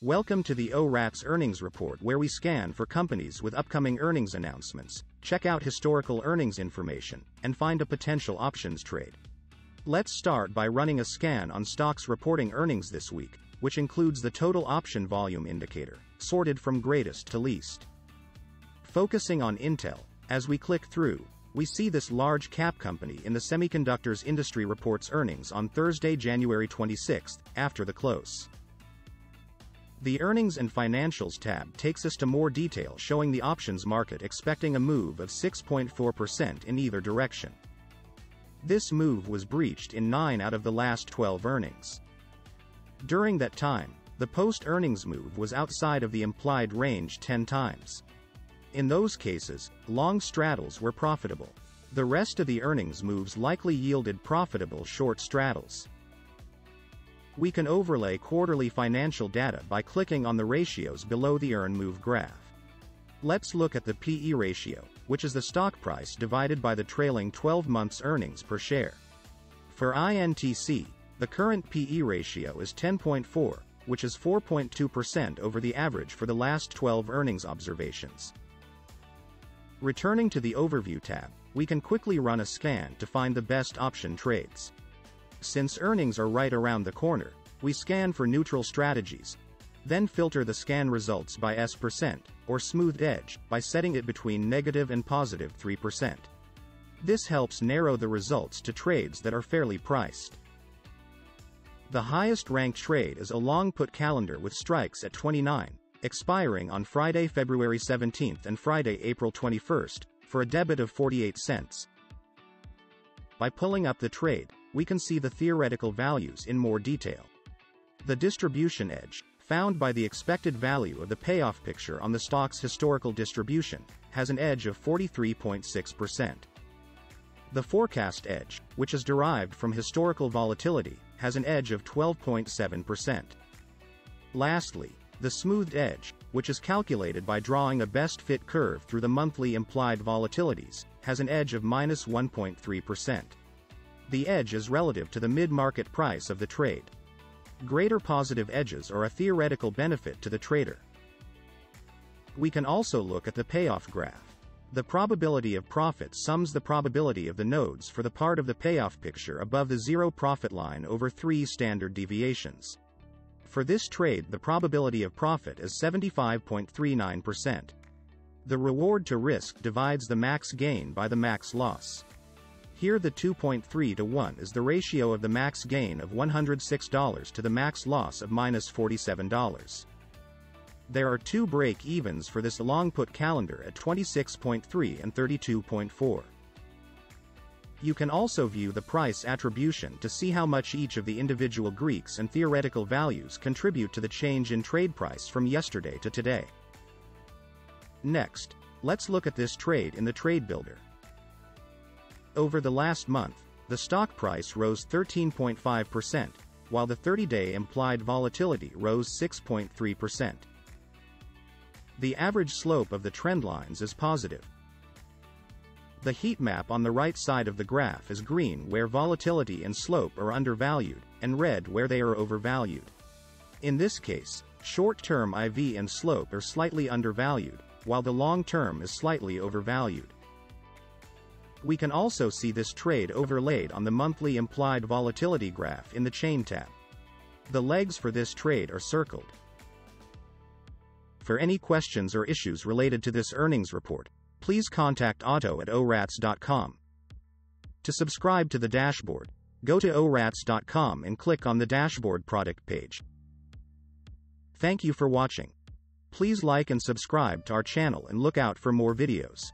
Welcome to the ORATS Earnings Report, where we scan for companies with upcoming earnings announcements, check out historical earnings information, and find a potential options trade. Let's start by running a scan on stocks reporting earnings this week, which includes the total option volume indicator, sorted from greatest to least. Focusing on Intel, as we click through, we see this large cap company in the semiconductors industry reports earnings on Thursday, January 26, after the close. The Earnings and Financials tab takes us to more detail showing the options market expecting a move of 6.4% in either direction. This move was breached in 9 out of the last 12 earnings. During that time, the post-earnings move was outside of the implied range 10 times. In those cases, long straddles were profitable. The rest of the earnings moves likely yielded profitable short straddles. We can overlay quarterly financial data by clicking on the ratios below the earn move graph. Let's look at the PE ratio, which is the stock price divided by the trailing 12 months earnings per share. For INTC, the current PE ratio is 10.4, which is 4.2% over the average for the last 12 earnings observations. Returning to the Overview tab, we can quickly run a scan to find the best option trades. Since earnings are right around the corner, we scan for neutral strategies, then filter the scan results by S%, or smoothed edge, by setting it between negative and positive 3%. This helps narrow the results to trades that are fairly priced. The highest ranked trade is a long put calendar with strikes at 29, expiring on Friday, February 17 and Friday, April 21, for a debit of 48 cents. By pulling up the trade, we can see the theoretical values in more detail. The distribution edge, found by the expected value of the payoff picture on the stock's historical distribution, has an edge of 43.6%. The forecast edge, which is derived from historical volatility, has an edge of 12.7%. Lastly, the smoothed edge, which is calculated by drawing a best fit curve through the monthly implied volatilities, has an edge of -1.3%. The edge is relative to the mid-market price of the trade. Greater positive edges are a theoretical benefit to the trader. We can also look at the payoff graph. The probability of profit sums the probability of the nodes for the part of the payoff picture above the zero profit line over 3 standard deviations. For this trade, the probability of profit is 75.39%. The reward to risk divides the max gain by the max loss. Here the 2.3 to 1 is the ratio of the max gain of $106 to the max loss of -$47. There are 2 break-evens for this long put calendar at 26.3 and 32.4. You can also view the price attribution to see how much each of the individual Greeks and theoretical values contribute to the change in trade price from yesterday to today. Next, let's look at this trade in the Trade Builder. Over the last month, the stock price rose 13.5%, while the 30-day implied volatility rose 6.3%. The average slope of the trend lines is positive. The heat map on the right side of the graph is green where volatility and slope are undervalued, and red where they are overvalued. In this case, short-term IV and slope are slightly undervalued, while the long-term is slightly overvalued. We can also see this trade overlaid on the monthly implied volatility graph in the Chain tab. The legs for this trade are circled. For any questions or issues related to this earnings report, please contact Otto at orats.com. To subscribe to the dashboard, go to orats.com and click on the dashboard product page. Thank you for watching. Please like and subscribe to our channel and look out for more videos.